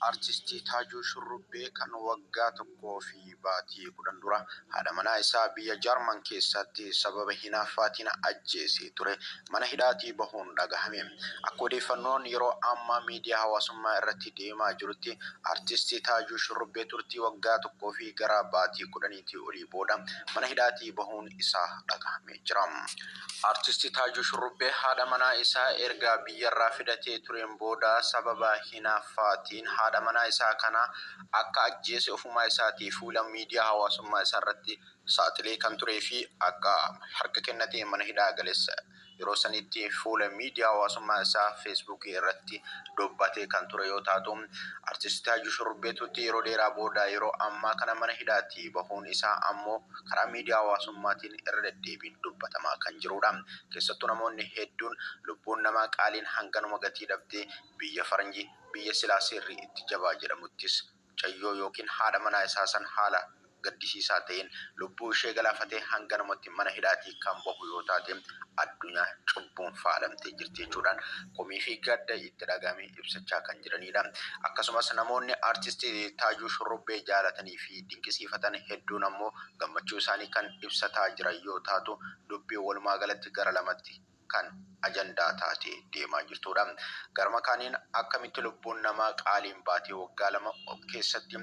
Artistii Taajuu Shurrubbee kan waggaa tokkoo fi baatii 10 dura haadha manaa isaa biyya Jarman keessatti sababa hinaaffaatiin ajjeesee ture mana hidhaatii bahuun dhagahame. Akka odeeffannoon yeroo ammaa miidiyaa hawaasummaa irratti deemaa jirutti artistii Taajuu Shurrubbee turtii waggaa tokkoo fi gara baatii 10 olii booda mana hidhaatii bahuun isaa dhagahamee jira. Artistii Taajuu Shurrubbee haadha manaa isaa erga biyyarraa fidatee tureen booda sababa hinaaffaatiin haadha manaa isaa kana akka ajjeese ofuma isaatii fuula miidiyaa hawaasummaa isaa irratti saaxilee kan turee fi akka harka kennatee mana hidhaa galeessa yeroo sanitti fuula miidiyaa hawaasummaa isaa Facebook irratti dubbatee kan ture yoo taatu artistii Taajuu Shurrubbee turtii yeroo dheeraa booda yeroo ammaa kana mana hidhaatii bahuun isaa ammoo karaa miidiyaa hawaasummaatiin irra deddeebiin dubbatamaa kan jirudha. Keessattuu namoonni hedduun lubbuun namaa qaaliin hanganuma gatii dhabdee biyya faranjii biyya silaa sirrii itti jabaa jedhamuttis cayyoo yookiin haadha manaa isaa san haala gaddisiisaa ta'een lubbuu ishee galaafatee hanganumatti mana hidhaatii kan bahu yoo taate addunyaa cubbuun faalamtee jirti jechuudhaan komii fi gadda itti dhagahamee ibsachaa kan jiranidha. Akkasumas namoonni artistii Taajuu Shurrubbee jaalatanii fi dinqisiifatan hedduun ammoo gammachuu isaanii kan ibsataa jiran yoo taatu dubbii walumaa galatti gara lamatti kan ajandaa taatee deemaa jirtudha. Garma kaaniin akkamitti lubbuun namaa qaaliin baatee waggaa 2 keessatti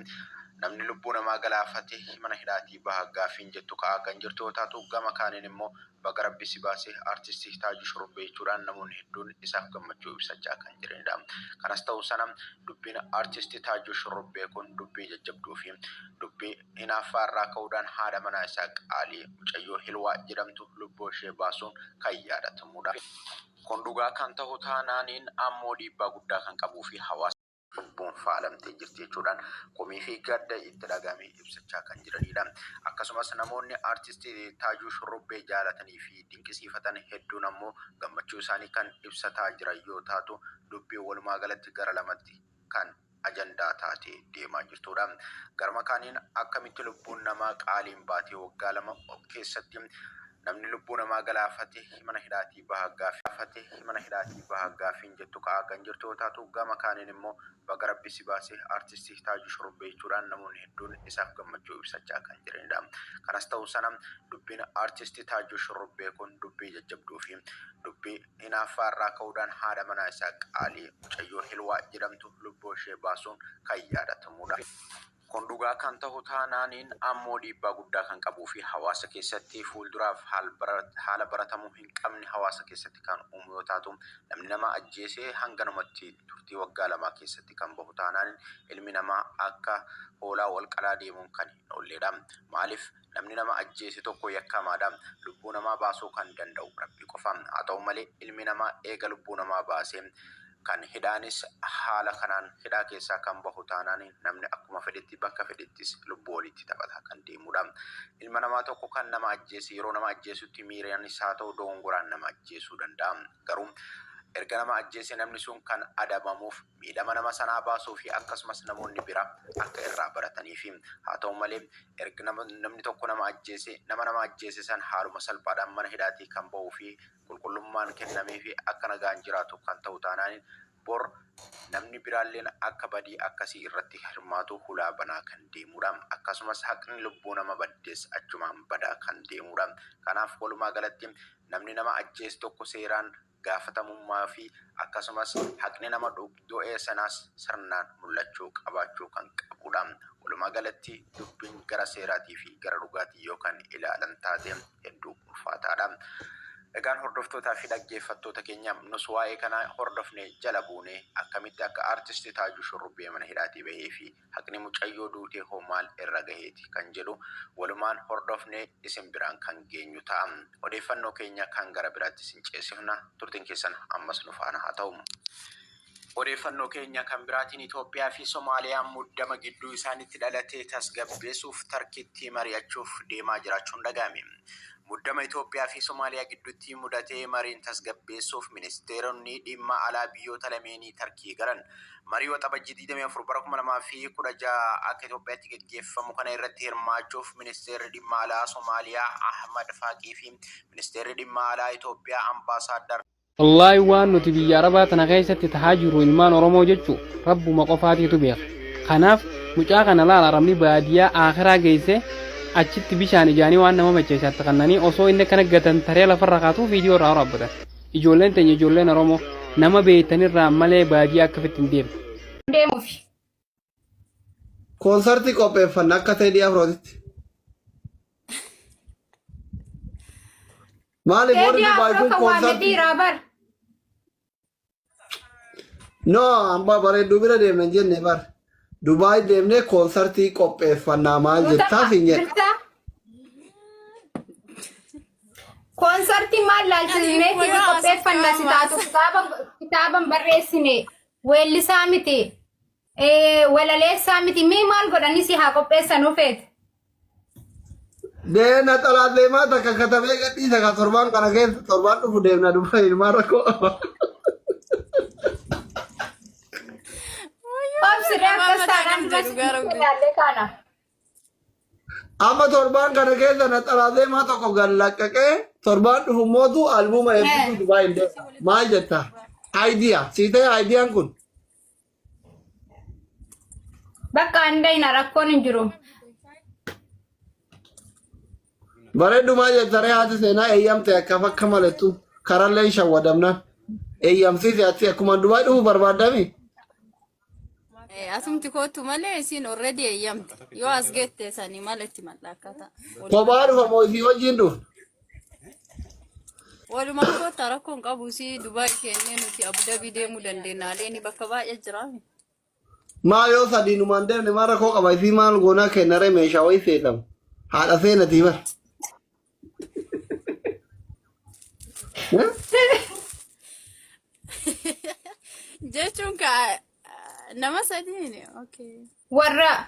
namni lubbuu namaa galaafate mana hidhaatii bahaa gaafiin jettu ka'aa kan jirtu yoo taatu gama kaaniin immoo baga Rabbi si baasee artistii Taajuu Shurrubbee jechuudhaan namoonni hedduun isaaf gammachuu ibsachaa kan jiranidha. Kanas ta'uu sana dubbiin artistii Taajuu Shurrubbee kun dubbii jajjabduu fi dubbii hinaaffaa irraa ka'uudhaan haadha manaa isaa qaalii mucayyoo Hilwaa jedhamtu lubbuu ishee baasuun kan yaadatamudha. Kun dhugaa kan ta'u taanaaniin ammoo dhiibbaa guddaa kan qabuu fi hawaasa lubbuun faalamtee jirti jechuudhaan komii fi gadda itti dhagahamee ibsachaa kan jiranidha. Akkasumas namoonni artistii Taajuu Shurrubbee jaalatanii fi dinqisiifatan hedduun ammoo gammachuu isaanii kan ibsataa jiran yoo taatu dubbii walumaa galatti gara lamatti kan ajandaa taatee deemaa jirtudha. Garma kaaniin akkamitti lubbuun namaa qaaliin baatee waggaa 2 keessatti namni lubbuu namaa galaafate mana hidhaatii bahaa gaafiin jettu ka'aa kan jirtu yoo taatu gama kaaniin immoo baga Rabbi si baasee artistii Taajuu Shurrubbee jechuudhaan namoonni hedduun isaaf gammachuu ibsachaa kan jiranidha. Kanas ta'uu sana dubbiin artistii Taajuu Shurrubbee kun dubbii jajjabduu fi dubbii hinaaffaa irraa ka'uudhaan haadha manaa isaa qaalii mucayyoo Hilwaa jedhamtu lubbuu ishee baasuun kan yaadatamudha. Kun dhugaa kan ta'u taanaaniin ammoo dhiibbaa guddaa kan qabuu fi hawaasa keessatti fuulduraaf haala baratamuu hin qabne hawaasa keessatti kan uumu yoo taatu namni nama ajjeesee hanganumatti turtii waggaa 2 keessatti kan bahu taanaaniin ilmi namaa akka hoolaa wal qalaa deemuun kan hin oolledha. Maaliif namni nama ajjeese tokko yakkamaadha. Lubbuu namaa baasuu kan danda'u Rabbi qofa. Haa ta'u malee ilmi namaa eega lubbuu namaa baasee kan hidhaanis haala kanaan hidhaa keessaa kan bahu taanaan namni akkuma fedhetti bakka fedhettis lubbuu walitti taphataa kan deemudha. Ilma namaa tokko kan nama ajjeese yeroo nama ajjeesutti miiraan isaa ta'u dogongoraan nama ajjeesuu danda'a. Garuu erga nama ajjeese namni sun kan adabamuuf miidhama nama sanaa baasuu fi akkasumas namoonni bira akka irraa baratanii fi haa ta'u malee erga namni tokko nama ajjeese san haaluma salphaadhaan mana hidhaatii kan bahuu fi qulqullummaan kennamee fi akka nagaan jiraatu kan ta'u taanaan bor namni biraalleen akka badii akkasii irratti hirmaatu hulaa banaa kan deemudha. Akkasumas haqni lubbuu nama baddees achumaan badaa kan deemudha. Kanaaf walumaa galatti namni nama ajjeese tokko seeraan gaafatamummaa fi akkasumas haqni nama du'ee sanaas sirnaan mul'achuu qabaachuu kan qabudha. Walumaa galatti dubbiin gara seeraatii fi gara dhugaatii yookaan ilaalan taate hedduu ulfaataadha. Egaan hordoftootaa fi dhaggeeffattoota keenya nus waa'ee kana hordofne jala buune akkamitti akka artistii Taajuu Shurrubbee mana hidhaatii bahee fi haqni mucayyoo duutee hoo maal irra gaheeti kan jedhu walumaan hordofne isin biraan kan geenyu ta'a. Odeeffannoo keenya kan gara biraatti isin ceesifna turtiin keessan ammas nu faana haa ta'u. Odeeffannoo keenya kan biraatiin Itoophiyaa fi Soomaaliyaan muddama gidduu isaaniitti dhalatee tasgabbeessuuf tarkiitti mari'achuuf deemaa jiraachuun dhagahame. Muddama Itoophiyaa fi Soomaaliyaa gidduutti mudatee mariin tasgabbeessuuf ministeeronni dhimma alaa biyyoota lameenii tarkii galan. Marii waxabajjii 24 bara 2016 akka Itoophiyaatti gaggeeffamu kana irratti hirmaachuuf ministeerri dhimma alaa Soomaaliyaa Ahmad Faaqii fi ministeerri dhimma alaa Itoophiyaa Ambaasaadar wallahi waan nuti biyya arabaa tana keessatti tahaa jiru ilmaan oromoo jechuu rabbuma qofaatiitu beeka. Kanaaf mucaa kana laala arabni baadiyyaa akhiraa geesse achitti bishaan ijaanii waan nama macheessaatti kannanii osoo inni kana gatan taree lafarra kaatu viidiyoo irraa waraabatan. Ijoolleen teenya ijoolleen oromoo nama beektanirraa malee baadiyyaa akka fitti hin deemne. Konsertii qopheeffannaa akka ta'e dhiyaa firooti. Maali warri Dubaay kun konsertii? No, hamba bareedduu bira deemne jenne bar. Dubaay deemne konsertii qopheeffannaa maal jettaa fi jedha. Konsertii maal laalchisnee fi qopheeffannaa si taatu kitaaban barreessine weellisaa miti walaleessaa miti mee maal godhanii si haa qopheessanuu feete. Deena xalaat leemaa takka katabee gadhiisa ka torbaan kana keessa torbaan dhufu deemna Dubaay ilmaan rakkoo. Amma torbaan kana keessa na xalaat leemaa tokko gallaqqaqee torbaan dhufu mootu albuma eebbisu Dubaay hin deema. Maal jetta? Idea. Siitee ideyaan kun? Bakka handayna rakkoon hin jiru. Bareeddu maal jettaree haati seenaa eeyyamte akka malettu karallee shawwadamnaan eeyyamsiise ati akkuma Dubaay dhufu barbaadami. Asumti kootu malee isin already eeyyamte yoo as geette sanii maletti mallaakkata. Kophaa dhufa moo isii wajjin dhufu? Walumaa koota rakkoon qabu si Dubaay kennee nuti Abu Dhabii deemuu dandeenya leeni bakka baay'ee jira. Maa yoo sadiinumaan deemne maa rakkoo qaba isii maal goonaa kennaree meeshaa wayii seetamu haadha seenatii bara. Jechuun ka nama sadiini okay. Warra